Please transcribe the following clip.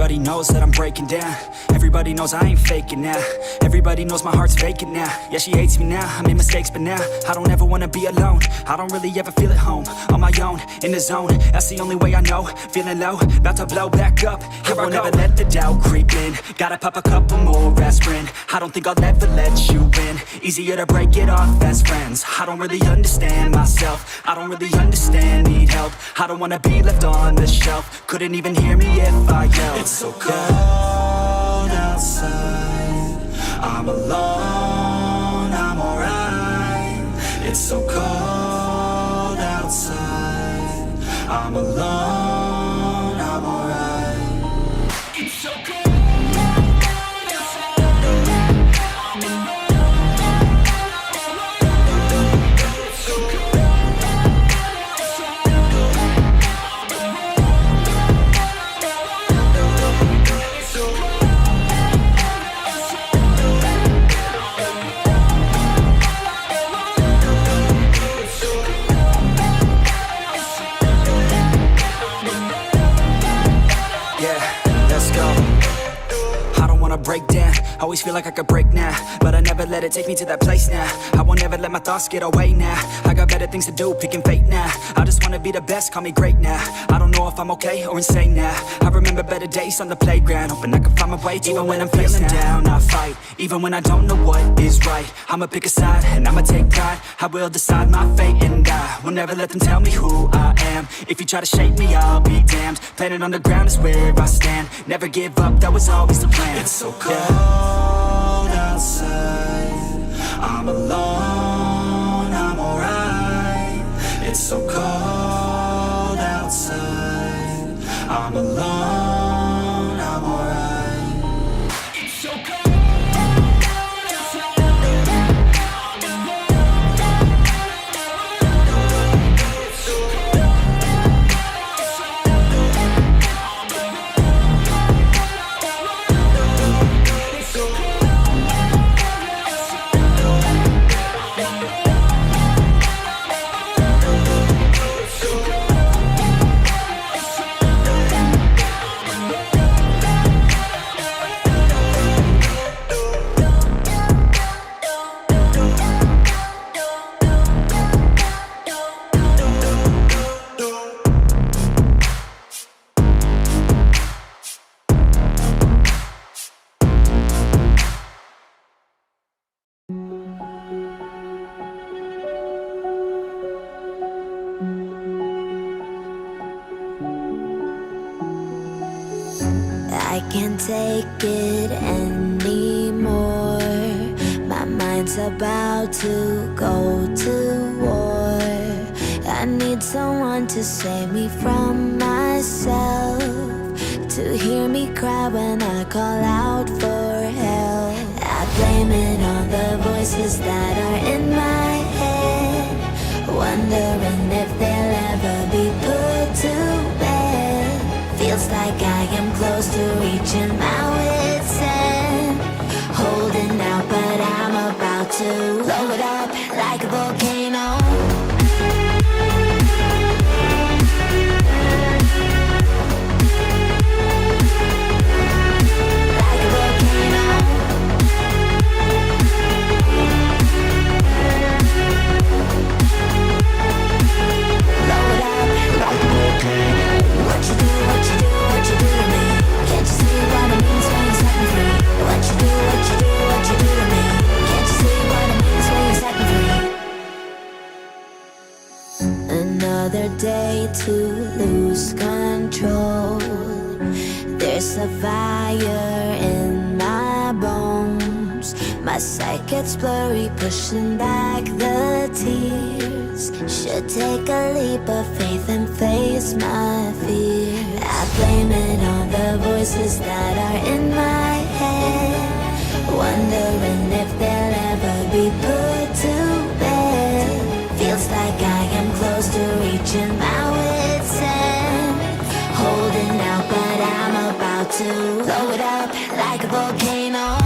Everybody knows that I'm breaking down. Everybody knows I ain't faking now. Everybody knows my heart's vacant now. Yeah, she hates me now, I made mistakes, but now I don't ever wanna be alone. I don't really ever feel at home. On my own, in the zone, that's the only way I know. Feeling low, about to blow back up. Here I won't ever let the doubt creep in. Gotta pop a couple more aspirin. I don't think I'll ever let you in. Easier to break it off best friends. I don't really understand myself. I don't really understand, need help. I don't wanna be left on the shelf. Couldn't even hear me if I yelled. It's so cold outside, I'm alone, I'm alright. It's so cold outside, I'm alone, I'm alright. It's so cold. Break down, always feel like I could break now, but I never let it take me to that place now. I won't ever let my thoughts get away now. I got better things to do, picking fate now. I just wanna be the best, call me great now. I don't know if I'm okay or insane now. I remember better days on the playground, hoping I can find my way to even when I'm feeling down, I fight, even when I don't know what is right. I'ma pick a side, and I'ma take pride. I will decide my fate, and I will never let them tell me who I am. If you try to shape me, I'll be damned. Planet on the ground is where I stand. Never give up, that was always the plan. It's so cold outside, I'm alone, I'm alright. It's so cold outside, I'm alone, I'm alright. It's so cold. I can't take it anymore. My mind's about to go to war. I need someone to save me from myself, to hear me cry when I call out for help. I blame it on the voices that are in my head, wondering if they'll ever be put to bed. Feels like I am close to reaching my wit's end, holding out, but I'm about to blow it up like a volcano. Like a volcano. Blow it up like a volcano. What you do, what you do, what you do to me? Can't you see what it means when you set me free? What you do, what you do, what you do to me? Can't you see what it means when you set me free? Another day to lose control. There's a fire in my bones. My sight gets blurry, pushing back the tears. Should take a leap of faith and face my fear. I blame it on the voices that are in my head, wondering if they'll ever be put to bed. Feels like I am close to reaching my wit's end, holding out, but I'm about to blow it up like a volcano.